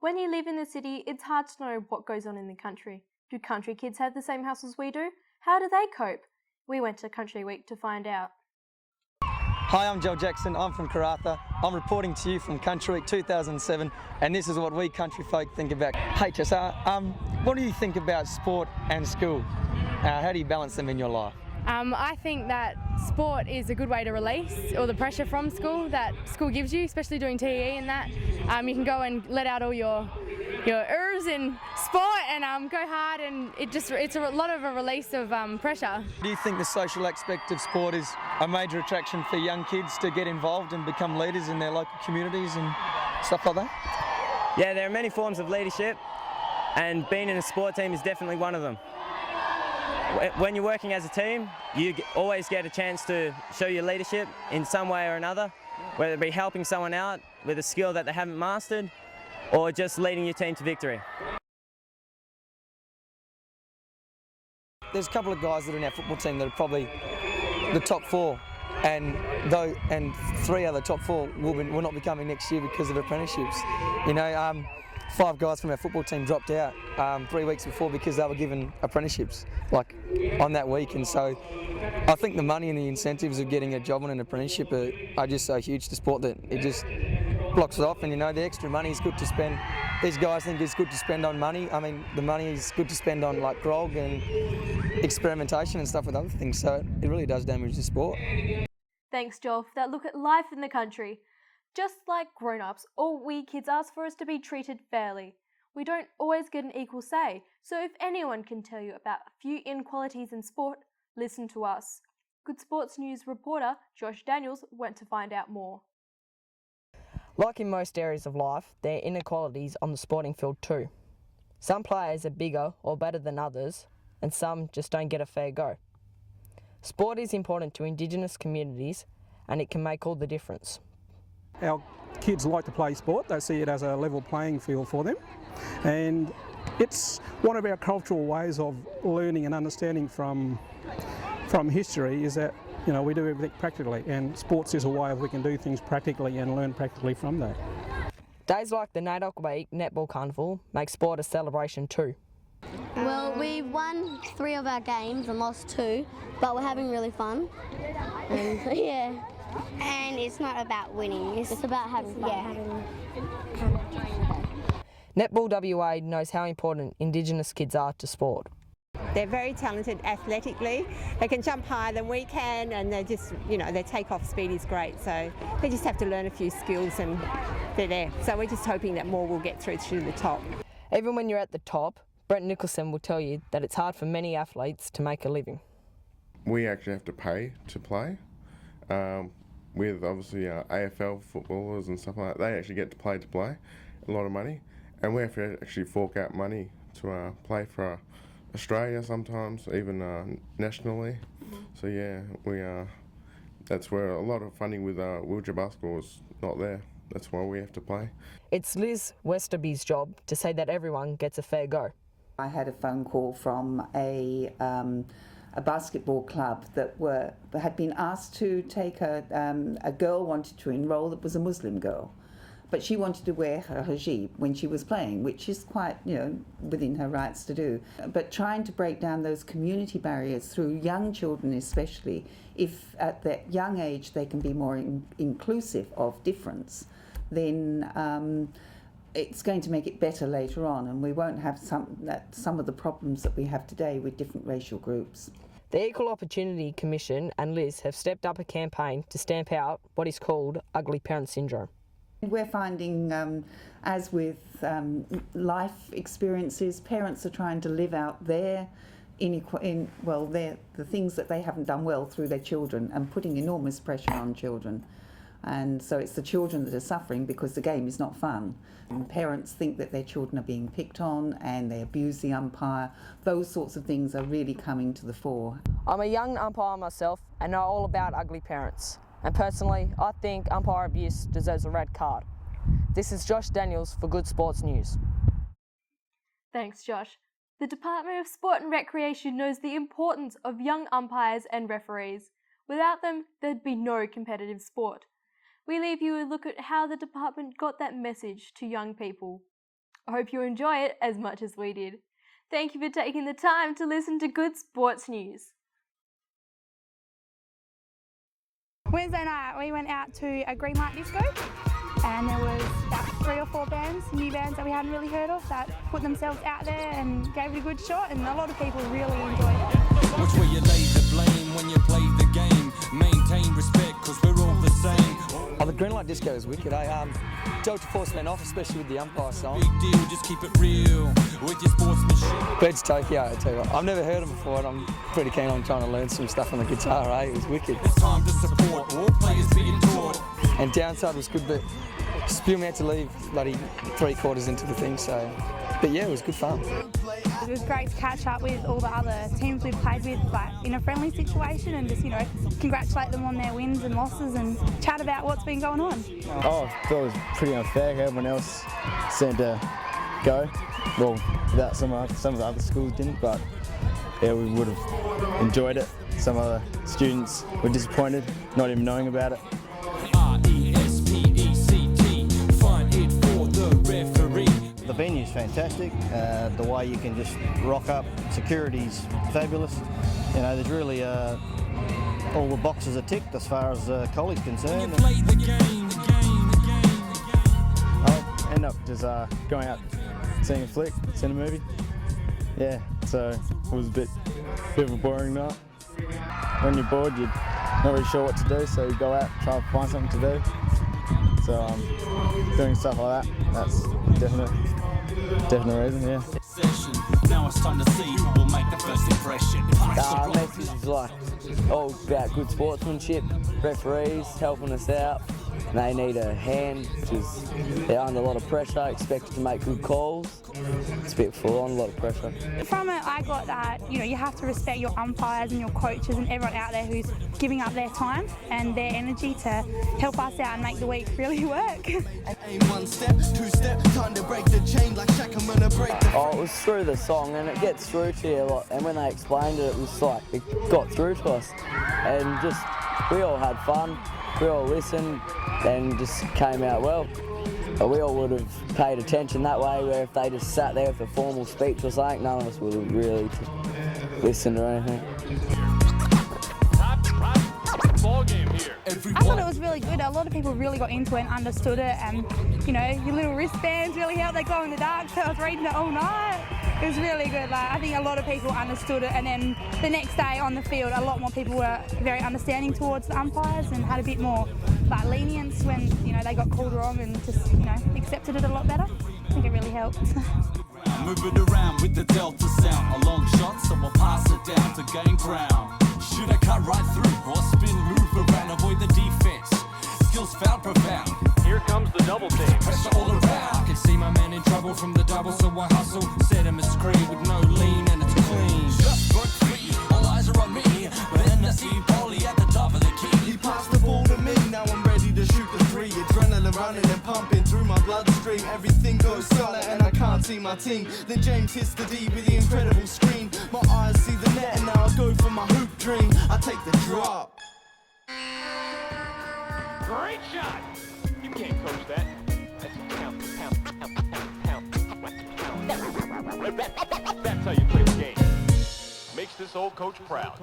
When you live in the city, it's hard to know what goes on in the country. Do country kids have the same hassles we do? How do they cope? We went to Country Week to find out. Hi, I'm Joel Jackson. I'm from Karratha. I'm reporting to you from Country Week 2007, and this is what we country folk think about HSR. What do you think about sport and school? How do you balance them in your life? I think that sport is a good way to release all the pressure from school that school gives you, especially doing TE and that. You can go and let out all your ers in sport and go hard, and it's a lot of a release of pressure. Do you think the social aspect of sport is a major attraction for young kids to get involved and become leaders in their local communities and stuff like that? Yeah, there are many forms of leadership, and being in a sport team is definitely one of them. When you're working as a team, you always get a chance to show your leadership in some way or another, whether it be helping someone out with a skill that they haven't mastered, or just leading your team to victory. There's a couple of guys that are in our football team that are probably the top four, and 3 other top four will not be coming next year because of apprenticeships. 5 guys from our football team dropped out 3 weeks before because they were given apprenticeships on that week, and so I think the money and the incentives of getting a job on an apprenticeship are just so huge to sport that it just blocks it off. And the extra money is good to spend. These guys think it's good to spend on money. I mean, the money is good to spend on grog and experimentation and stuff with other things, so it really does damage the sport. Thanks, Joel, for that look at life in the country. Just like grown-ups, all we kids ask for is to be treated fairly. We don't always get an equal say, so if anyone can tell you about a few inequalities in sport, listen to us. Good Sports News reporter Josh Daniels went to find out more. Like in most areas of life, there are inequalities on the sporting field too. Some players are bigger or better than others, and some just don't get a fair go. Sport is important to Indigenous communities, and it can make all the difference. Our kids like to play sport. They see it as a level playing field for them, and it's one of our cultural ways of learning and understanding from history is that we do everything practically, and sports is a way of we can do things practically and learn practically from that. Days like the NAIDOC Week Netball Carnival make sport a celebration too. Well, we've won 3 of our games and lost 2, but we're having really fun. Yeah. And it's not about winning. It's about having fun. Netball WA knows how important Indigenous kids are to sport. They're very talented athletically. They can jump higher than we can, and they're just, their take-off speed is great. So they just have to learn a few skills and they're there. So we're just hoping that more will get through to the top. Even when you're at the top, Brent Nicholson will tell you that it's hard for many athletes to make a living. We actually have to pay to play. With obviously AFL footballers and stuff like that, they actually get to play a lot of money, and we have to actually fork out money to play for Australia sometimes, even nationally. So yeah, that's where a lot of funding with wheelchair basketball is not there. That's why we have to play. It's Liz Westerby's job to say that everyone gets a fair go. I had a phone call from a basketball club that had been asked to take a girl wanted to enrol that was a Muslim girl, but she wanted to wear her hijab when she was playing, which is quite within her rights to do. But trying to break down those community barriers through young children, especially if at that young age they can be more inclusive of difference, then it's going to make it better later on, and we won't have some of the problems that we have today with different racial groups. The Equal Opportunity Commission and Liz have stepped up a campaign to stamp out what is called ugly parent syndrome. We're finding, as with life experiences, parents are trying to live out the things that they haven't done well through their children, and putting enormous pressure on children. And so it's the children that are suffering because the game is not fun. And parents think that their children are being picked on and they abuse the umpire. Those sorts of things are really coming to the fore. I'm a young umpire myself and know all about ugly parents. And personally, I think umpire abuse deserves a red card. This is Josh Daniels for Good Sports News. Thanks, Josh. The Department of Sport and Recreation knows the importance of young umpires and referees. Without them, there'd be no competitive sport. We leave you a look at how the department got that message to young people. I hope you enjoy it as much as we did. Thank you for taking the time to listen to good sports news. Wednesday night we went out to a green light disco and there was about 3 or 4 bands, new bands that we hadn't really heard of, that put themselves out there and gave it a good shot, and a lot of people really enjoyed it. Which way you lay the blame when you play the game? Maintain respect because we're all the same. Oh, the green light disco is wicked. Delta Force went off, especially with the umpire song. Big deal, just keep it real with your sportsmanship. pt2, I tell you what, I've never heard them before, and I'm pretty keen on trying to learn some stuff on the guitar. It was wicked. It's time to support all players being taught. And downside was good, but Spielman had to leave bloody 3/4 into the thing, so. But yeah, it was good fun. It was great to catch up with all the other teams we've played with, like in a friendly situation, and just, you know, congratulate them on their wins and losses and chat about what's been going on. Oh, I thought it was pretty unfair. Everyone else seemed to go. Well, without some of the other schools didn't, but yeah, we would have enjoyed it. Some other students were disappointed, not even knowing about it. RESPECT, find it for the referee. The venue's fantastic. The way you can just rock up, security's fabulous. You know, there's really all the boxes are ticked as far as college concerned. I'll end up just going out, seeing a flick, seeing a movie. Yeah, so it was a bit of a boring night. When you're bored, you're not really sure what to do, so you go out, try to find something to do. So doing stuff like that, that's definite reason, yeah. Now it's time to see who will make the first impression. Our message is like all about good sportsmanship, referees helping us out. They need a hand because they're under a lot of pressure, expected to make good calls. It's a bit full on, a lot of pressure. From it, I got that, you know, you have to respect your umpires and your coaches and everyone out there who's giving up their time and their energy to help us out and make the week really work. One step, 2 step, time to break the chain like Shaq, I'm gonna break the... Oh, it was through the song and it gets through to you a lot. And when they explained it, it was like, it got through to us. And just, we all had fun, we all listened and just came out well. But we all would have paid attention that way, where if they just sat there with a formal speech or something, none of us would have really listened or anything. I thought it was really good. A lot of people really got into it and understood it, and you know, your little wristbands really help. They glow in the dark, so I was reading it all night. It was really good. Like, I think a lot of people understood it, and then the next day on the field, a lot more people were very understanding towards the umpires and had a bit more like lenience when, you know, they got called wrong and just, you know, accepted it a lot better. I think it really helped. Move it around with the delta sound. A long shot, so I'll pass it down to gain ground. Should I cut right through or spin, move around, avoid the defense? Skills found profound. Here comes the double team. Pressure all around. I can see my man in trouble from the double, so I hustle. Set him a screen with no lean and it's clean. Just broke free, all eyes are on me. Then I see Paulie at the top of the key. He passed the ball to me, now I'm ready to shoot the 3. Adrenaline running and pumping through my bloodstream. Everything goes silent and I can't see my team. Then James hits the D with the incredible screen. My eyes see the net and now I go for my hoop dream. I take the drop. Great shot! You can't coach that. That's how you play the game. Makes this old coach proud.